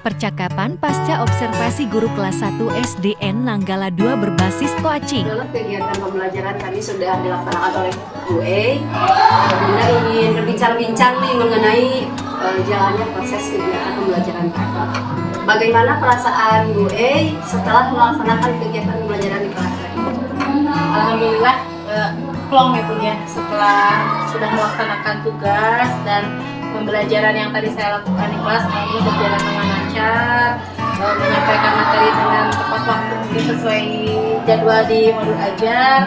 Percakapan pasca observasi guru kelas 1 SDN Nanggala 2 berbasis coaching. Dalam kegiatan pembelajaran tadi sudah dilaksanakan oleh Bu E. Bunda ingin berbincang-bincang nih mengenai jalannya proses kegiatan pembelajaran tadi. Bagaimana perasaan Bu E setelah melaksanakan kegiatan pembelajaran di kelas tadi? Alhamdulillah plong ya Bun ya, setelah sudah melaksanakan tugas dan pembelajaran yang tadi saya lakukan di kelas ini berjalan dengan lancar, menyampaikan materi dengan tepat waktu mungkin sesuai jadwal di modul ajar,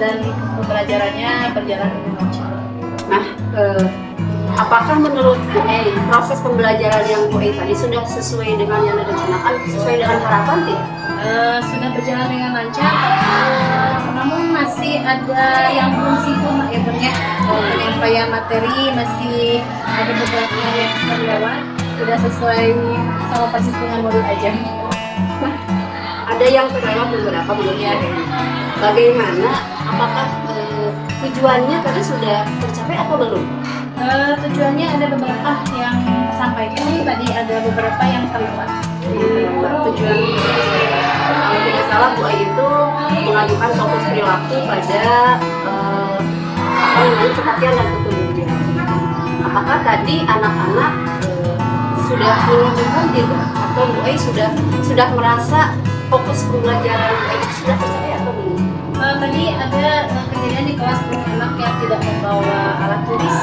dan pembelajarannya berjalan dengan lancar. Nah, apakah menurut Bu E proses pembelajaran yang Bu E tadi sudah sesuai dengan yang direncanakan, sesuai dengan harapan tidak? Sudah berjalan dengan lancar, namun masih ada yang belum sempurna ya Bun ya. Penyampaian materi masih ada beberapa yang terlewat, tidak sesuai sama persis dengan modul ajar. Nah, ada yang terlewat beberapa menurut Bu E. Bagaimana? Apakah tujuannya tadi sudah tercapai atau belum? Tujuannya ada beberapa yang sampaikan, tadi ada beberapa yang terlewat. Tujuan kalau tidak salah Bu Ai itu mengajukan fokus perilaku pada perhatian dan kepedulian. Apakah tadi anak-anak sudah menunjukkan tidak, atau Bu Ai sudah merasa fokus pembelajaran Bu Ai sudah tercapai atau belum? Tadi ada kejadian di kelas anak yang tidak membawa alat tulis,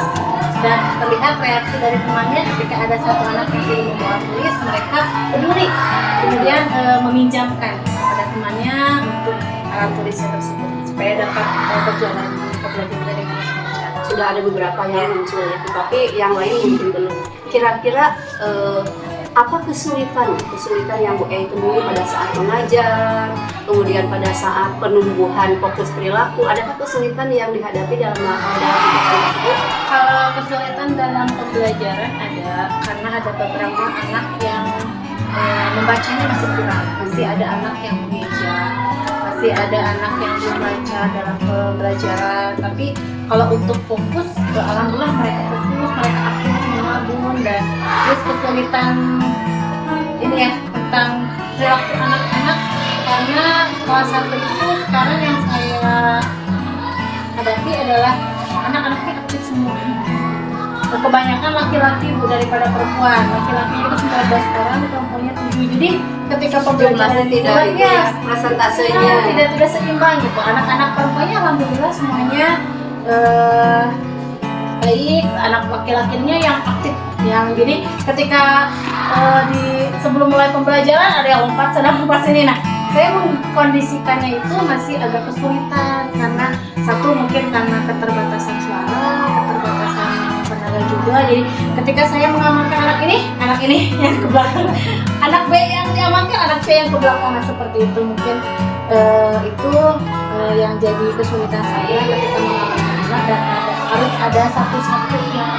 dan terlihat reaksi dari temannya ketika ada satu anak yang tidak membawa tulis, mereka peduli, kemudian meminjamkan pada temannya untuk alat tulisnya tersebut supaya dapat berjalan pembelajaran dengan lancar. Sudah ada beberapa yang muncul ya, tetapi yang lain mungkin belum. Kira-kira apa kesulitan yang Bu E temui pada saat mengajar, kemudian pada saat penumbuhan fokus perilaku? Adakah kesulitan yang dihadapi dalam kegiatan tersebut? Kalau kesulitan dalam pembelajaran ada, karena ada beberapa anak yang membacanya masih kurang, masih ada anak yang mengeja, masih ada anak yang belum lancar dalam pembelajaran. Tapi kalau untuk fokus, alhamdulillah mereka fokus, mereka aktif menabung, dan terus kesulitan ini ya tentang perilaku anak-anak, karena kelas 1 itu sekarang yang saya hadapi adalah anak-anaknya aktif semua. Kebanyakan laki-laki Bu daripada perempuan. Laki-laki itu 19 orang, perempuannya 7. Jadi ketika pembelajaran tidak ya, presentasenya tidak seimbang gitu. Anak-anak perempuannya alhamdulillah semuanya baik, anak laki-lakinya yang aktif, yang jadi ketika sebelum mulai pembelajaran ada yang lompat sana lompat sini. Nah, saya mengkondisikannya itu masih agak kesulitan karena satu mungkin karena keterbatasan suara, keterbatasan tenaga juga. Jadi ketika saya mengamankan anak ini yang ke belakang, anak B yang diamankan, anak C yang ke belakang, nah, seperti itu mungkin itu yang jadi kesulitan saya ketika mengamankan anak, dan harus ada satu-satu yang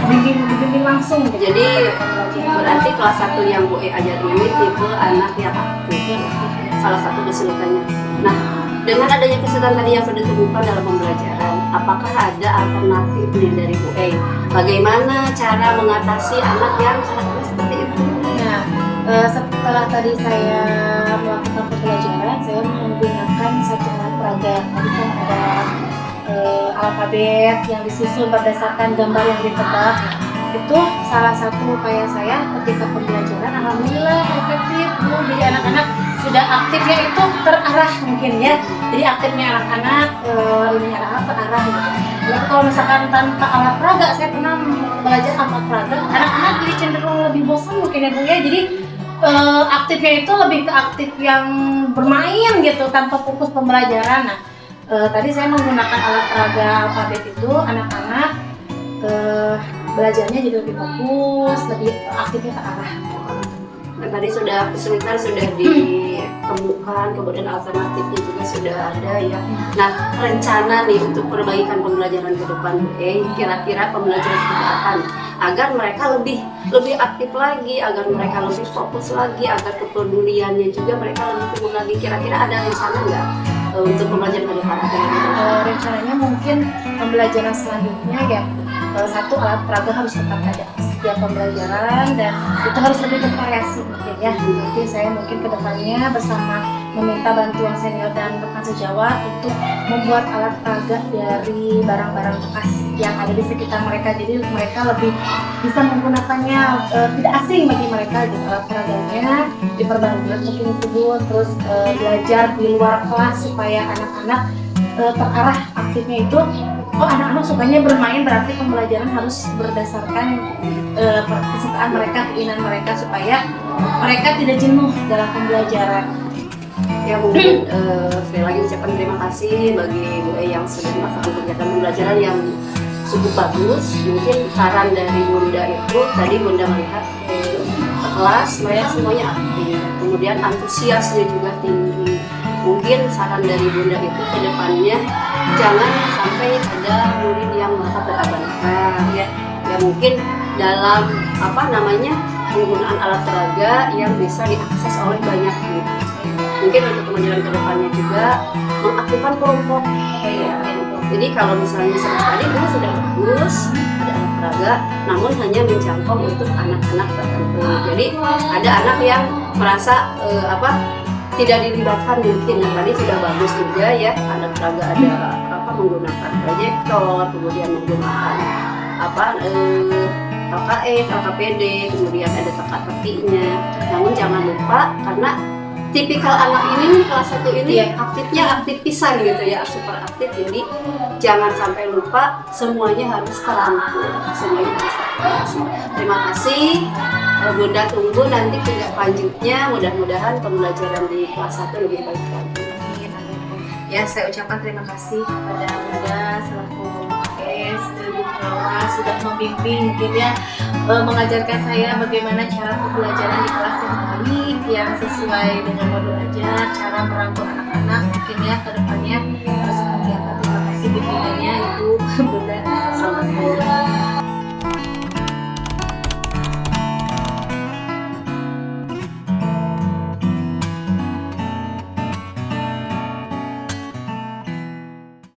bimbing langsung. Jadi berarti kelas 1 yang Bu E ajar ini tipe anak yang aktif. Salah satu kesulitannya. Nah, dengan adanya kesulitan tadi yang sudah ditemukan dalam pembelajaran, apakah ada alternatif nih dari Bu E? Bagaimana cara mengatasi anak yang karakternya seperti itu? Nah, setelah tadi saya melakukan pembelajaran, saya menggunakan satuan peraga. Tadi kan ada alfabet yang disusun berdasarkan gambar yang ditebak. Itu salah satu upaya saya ketika pembelajaran. Alhamdulillah efektif Bu. Jadi anak-anak sudah aktifnya itu terarah mungkin ya. Jadi aktifnya anak-anak terarah gitu. Lalu kalau misalkan tanpa alat peraga, saya pernah belajar alat peraga, anak-anak jadi cenderung lebih bosan mungkin ya Bu ya. Jadi aktifnya itu lebih ke aktif yang bermain gitu tanpa fokus pembelajaran. Nah, tadi saya menggunakan alat peraga alfabet itu, anak-anak belajarnya jadi lebih fokus, lebih aktifnya terarah. Nah, tadi kesulitan sudah ditemukan, kemudian alternatifnya juga sudah ada ya. Nah, rencana nih untuk perbaikan pembelajaran ke depan Bu E, kira-kira pembelajaran seperti apa nih? Agar mereka lebih aktif lagi, agar mereka lebih fokus lagi, agar kepeduliannya juga mereka lebih tumbuh lagi. Kira-kira ada rencana nggak untuk pembelajaran ke depan? Rencananya mungkin pembelajaran selanjutnya ya satu, alat peraga harus tetap ada setiap pembelajaran dan itu harus lebih bervariasi mungkin ya. Nanti saya mungkin kedepannya bersama meminta bantuan senior dan rekan sejawat untuk membuat alat peraga dari barang-barang bekas yang ada di sekitar mereka, jadi mereka lebih bisa menggunakannya, tidak asing bagi mereka gitu. Alat peraganya diperbanyak mungkin itu Bu, terus belajar di luar kelas supaya anak-anak terarah aktifnya itu. Oh, anak-anak sukanya bermain, berarti pembelajaran harus berdasarkan kesukaan mereka, keinginan mereka, supaya mereka tidak jenuh dalam pembelajaran. Ya mungkin sekali lagi ucapkan terima kasih bagi Bu E yang sudah melaksanakan kegiatan pembelajaran yang cukup bagus. Mungkin saran dari Bunda itu tadi Bunda melihat ke kelas mereka semuanya aktif, kemudian antusiasnya juga tinggi. Mungkin saran dari Bunda itu ke depannya jangan sampai ada murid yang merasa terabaikan ya. Ya mungkin dalam penggunaan alat peraga yang bisa diakses oleh banyak murid. Mungkin untuk pembelajaran kedepannya juga mengaktifkan kelompok. Jadi kalau misalnya tadi itu sudah bagus, ada alat peraga, namun hanya menjangkau untuk anak-anak tertentu. Jadi ada anak yang merasa tidak dilibatkan mungkin. Nah, tadi sudah bagus juga ya, alat peraga ada menggunakan proyektor, kemudian menggunakan LKS, LKPD, kemudian ada teka-tekinya. Namun jangan lupa karena tipikal anak ini kelas 1 ini aktifnya aktif pisan gitu ya, super aktif. Jadi jangan sampai lupa, semuanya harus terangkul, semuanya harus terangkul. Terima kasih Bunda, tunggu nanti tindak lanjutnya, mudah-mudahan pembelajaran di kelas 1 lebih baik lagi. Ya, saya ucapkan terima kasih kepada Bunda selaku Ibu Kelola sudah membimbing mungkin ya, mengajarkan saya bagaimana cara pembelajaran di kelas yang baik, yang sesuai dengan modul ajar, cara merangkul anak-anak mungkin ya ke depannya.